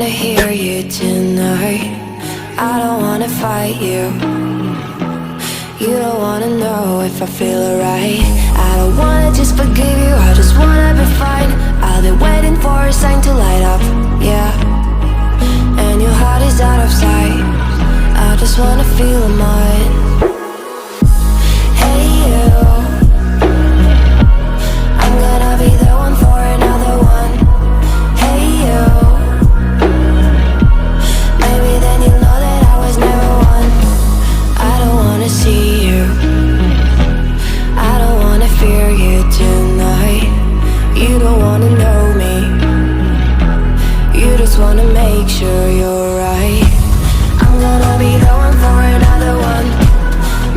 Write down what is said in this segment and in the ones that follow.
wanna hear you tonight. I don't wanna fight you. You don't wanna know if I feel alright. I don't wanna just forgive you, I just wanna be fine. I'll be waiting for a sign to light up, yeah. And your heart is out of sight. I just wanna feel mine. Hey you, I'm gonna be the one for another one. Hey you, maybe then you'll know that I was never one. I don't wanna see you, I don't wanna fear you tonight. You don't wanna know me, you just wanna make sure you're right. I'm gonna be the one for another one.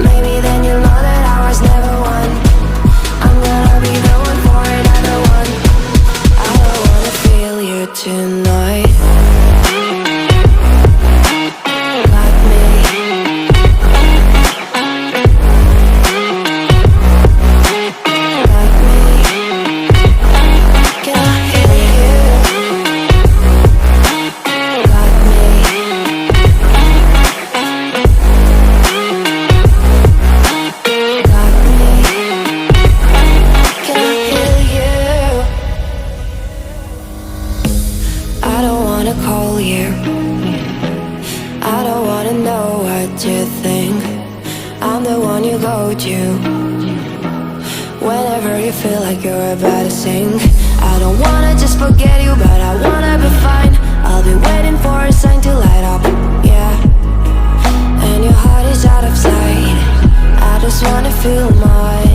Maybe then you'll know that I was never one. I'm gonna be the one for another one. I don't wanna feel you tonight. Like me. Like me. Can I hear you? Like me. Like me. Can I hear you? I don't wanna call you, I don't wanna know what you think. I'm the one you go to whenever you feel like you're about to sink. I don't wanna just forget you, but I wanna be fine. I'll be waiting for a sign to light up, yeah. And your heart is out of sight. I just wanna feel mine.